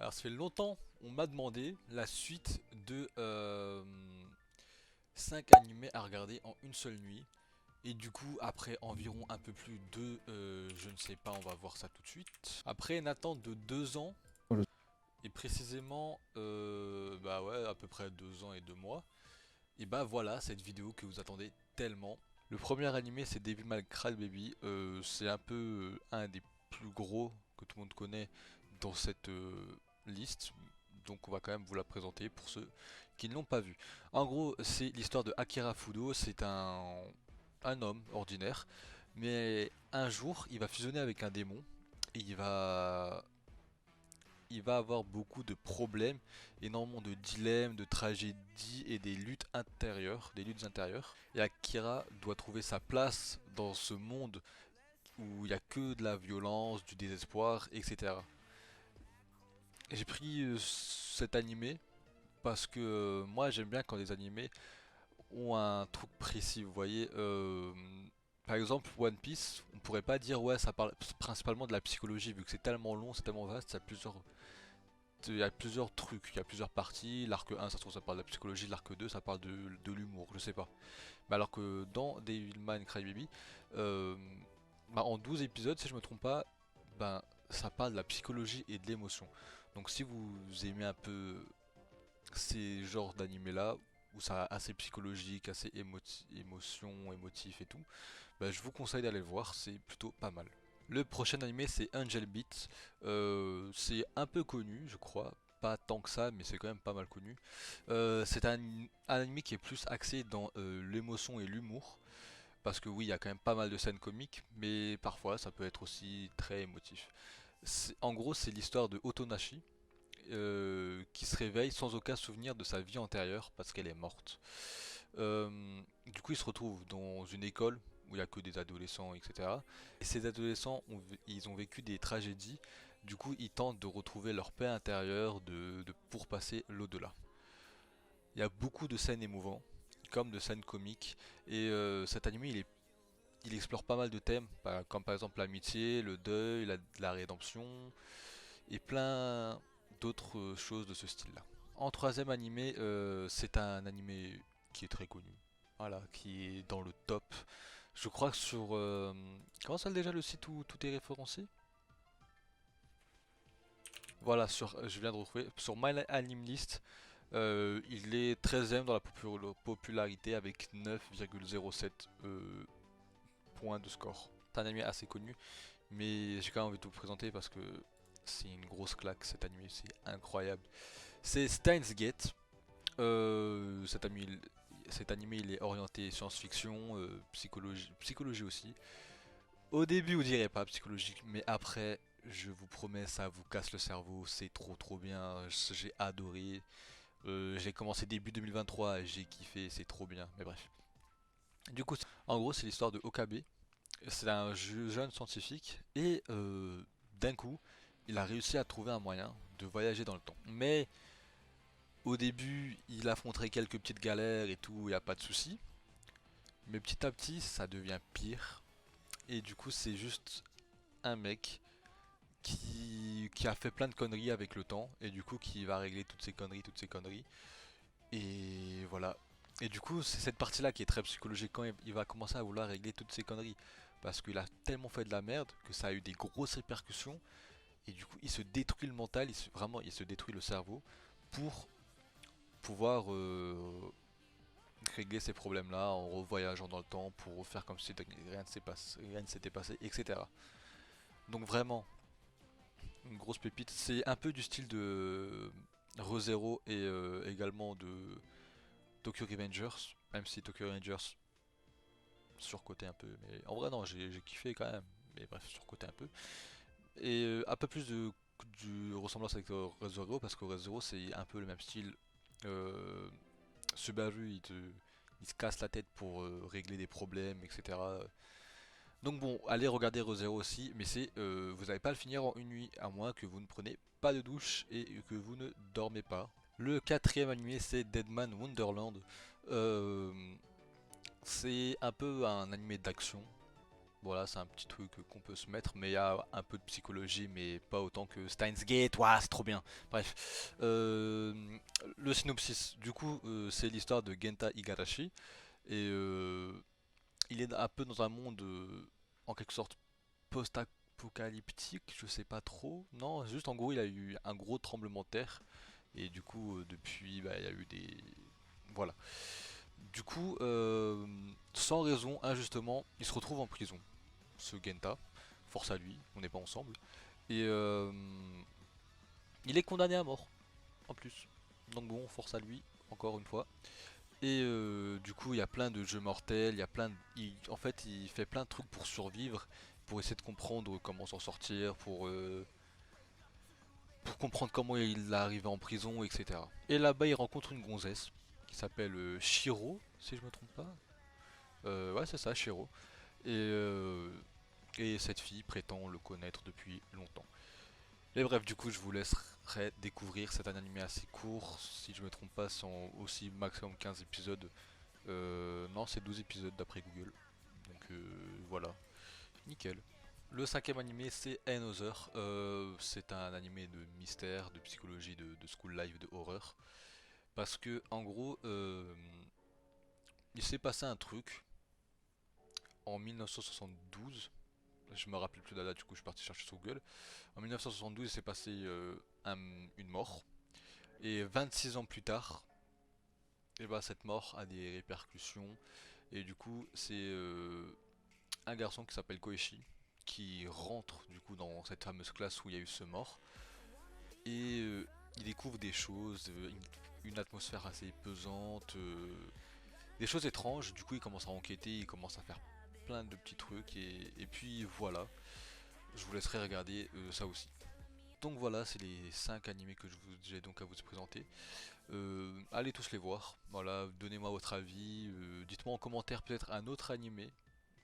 Alors ça fait longtemps, on m'a demandé la suite de 5 animés à regarder en une seule nuit. Et du coup, après environ un peu plus de, je ne sais pas, on va voir ça tout de suite. Après une attente de 2 ans, Oh, le- et précisément, bah ouais, à peu près 2 ans et 2 mois, et bah voilà cette vidéo que vous attendez tellement. Le premier animé c'est Devilman Crybaby, c'est un peu un des plus gros que tout le monde connaît dans cette liste, donc on va quand même vous la présenter pour ceux qui ne l'ont pas vu. En gros, c'est l'histoire de Akira Fudo, c'est un homme ordinaire, mais un jour il va fusionner avec un démon et il va avoir beaucoup de problèmes, énormément de dilemmes, de tragédies et des luttes intérieures, des luttes intérieures. Et Akira doit trouver sa place dans ce monde où il n'y a que de la violence, du désespoir, etc. J'ai pris cet animé parce que moi j'aime bien quand les animés ont un truc précis, vous voyez. Par exemple, One Piece, on pourrait pas dire ouais ça parle principalement de la psychologie vu que c'est tellement long, c'est tellement vaste, il y a plusieurs trucs, il y a plusieurs parties. L'arc 1, ça se trouve, ça parle de la psychologie. L'arc 2, ça parle de l'humour, je sais pas. Mais alors que dans Devilman Crybaby, euh, bah, en 12 épisodes, si je me trompe pas, ben, ça parle de la psychologie et de l'émotion. Donc si vous aimez un peu ces genres d'animés là, où ça assez psychologique, assez émotion, émotif et tout, bah, je vous conseille d'aller le voir, c'est plutôt pas mal. Le prochain animé c'est Angel Beats. C'est un peu connu, je crois. Pas tant que ça, mais c'est quand même pas mal connu. C'est un anime qui est plus axé dans l'émotion et l'humour. Parce que oui, il y a quand même pas mal de scènes comiques, mais parfois ça peut être aussi très émotif. En gros, c'est l'histoire de Otonashi qui se réveille sans aucun souvenir de sa vie antérieure parce qu'elle est morte. Du coup, il se retrouve dans une école où il n'y a que des adolescents, etc. Et ces adolescents, ils ont vécu des tragédies. Du coup, ils tentent de retrouver leur paix intérieure pour passer l'au-delà. Il y a beaucoup de scènes émouvantes, comme de scènes comiques. Et cet anime, il explore pas mal de thèmes, comme par exemple l'amitié, le deuil, la rédemption, et plein d'autres choses de ce style-là. En troisième animé, c'est un animé qui est très connu, voilà, qui est dans le top. Je crois que sur... comment ça déjà le site où tout est référencé? Voilà, je viens de retrouver. Sur My Anime List, il est 13e dans la popularité avec 9,07 points de score. C'est un anime assez connu, mais j'ai quand même envie de vous le présenter parce que c'est une grosse claque cet anime, c'est incroyable. C'est Steins Gate. Cet animé, il est orienté science-fiction, psychologie aussi. Au début, vous direz pas psychologique, mais après, je vous promets, ça vous casse le cerveau. C'est trop trop bien. J'ai adoré. J'ai commencé début 2023, j'ai kiffé, c'est trop bien. Mais bref. Du coup, en gros, c'est l'histoire de Okabe. C'est un jeune scientifique et d'un coup, il a réussi à trouver un moyen de voyager dans le temps. Mais au début, il affronterait quelques petites galères et tout, y a pas de souci. Mais petit à petit, ça devient pire. Et du coup, c'est juste un mec qui a fait plein de conneries avec le temps. Et du coup, qui va régler toutes ces conneries, toutes ces conneries. Et voilà. Et du coup, c'est cette partie-là qui est très psychologique quand il va commencer à vouloir régler toutes ces conneries. Parce qu'il a tellement fait de la merde que ça a eu des grosses répercussions. Et du coup, il se détruit le mental, vraiment, il se détruit le cerveau pour pouvoir régler ces problèmes-là en revoyageant dans le temps pour faire comme si rien ne s'était passé, etc. Donc vraiment, une grosse pépite. C'est un peu du style de ReZero et également de Tokyo Revengers, même si Tokyo Revengers surcoté un peu, mais en vrai non, j'ai kiffé quand même, mais bref, surcoté un peu. Et un peu plus du ressemblance avec ReZero, parce que ReZero c'est un peu le même style. Euh, Subaru il se casse la tête pour régler des problèmes, etc. Donc bon, allez regarder ReZero aussi, mais vous n'allez pas le finir en une nuit, à moins que vous ne preniez pas de douche et que vous ne dormez pas. Le quatrième animé c'est Deadman Wonderland. Euh, c'est un peu un animé d'action, Voilà, c'est un petit truc qu'on peut se mettre, mais il y a un peu de psychologie, mais pas autant que Steins Gate. Ouah, c'est trop bien. Bref, le synopsis, du coup, c'est l'histoire de Genta Igarashi, et il est un peu dans un monde en quelque sorte post-apocalyptique, je sais pas trop. Non, juste en gros, il a eu un gros tremblement de terre, et du coup, depuis, bah, il y a eu des. Voilà. Du coup, sans raison, injustement, il se retrouve en prison, ce Genta. Force à lui, on n'est pas ensemble. Et il est condamné à mort, en plus. Donc bon, force à lui, encore une fois. Et du coup, il y a plein de jeux mortels, il y a plein de... en fait, il fait plein de trucs pour survivre, pour essayer de comprendre comment s'en sortir, pour comprendre comment il est arrivé en prison, etc. Et là-bas, il rencontre une gonzesse qui s'appelle Shiro, si je me trompe pas. Ouais, c'est ça, Shiro. Et, euh, et cette fille prétend le connaître depuis longtemps. Et bref, du coup, je vous laisserai découvrir. C'est un animé assez court, si je me trompe pas, c'est aussi maximum 15 épisodes. Non, c'est 12 épisodes d'après Google. Donc voilà, nickel. Le cinquième animé, c'est Another. C'est un animé de mystère, de psychologie, de school life, de horreur. Parce que, en gros, il s'est passé un truc en 1972. Je me rappelle plus de la date, du coup, je suis parti chercher sur Google. En 1972, il s'est passé une mort. Et 26 ans plus tard, et bah, cette mort a des répercussions. Et du coup, c'est un garçon qui s'appelle Koichi qui rentre du coup dans cette fameuse classe où il y a eu ce mort. Et il découvre des choses, une atmosphère assez pesante, des choses étranges. Du coup, il commence à enquêter, il commence à faire plein de petits trucs. Et puis voilà, je vous laisserai regarder ça aussi. Donc voilà, c'est les 5 animés que j'ai donc à vous présenter. Allez tous les voir. Voilà, donnez-moi votre avis. Dites-moi en commentaire peut-être un autre animé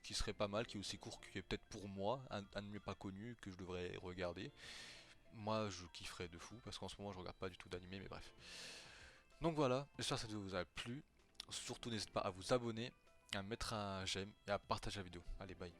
qui serait pas mal, qui est aussi court, qui est peut-être pour moi, un animé pas connu que je devrais regarder. Moi, je kifferais de fou parce qu'en ce moment, je regarde pas du tout d'animé, mais bref. Donc voilà, j'espère que ça vous a plu. Surtout, n'hésitez pas à vous abonner, à mettre un j'aime et à partager la vidéo. Allez, bye.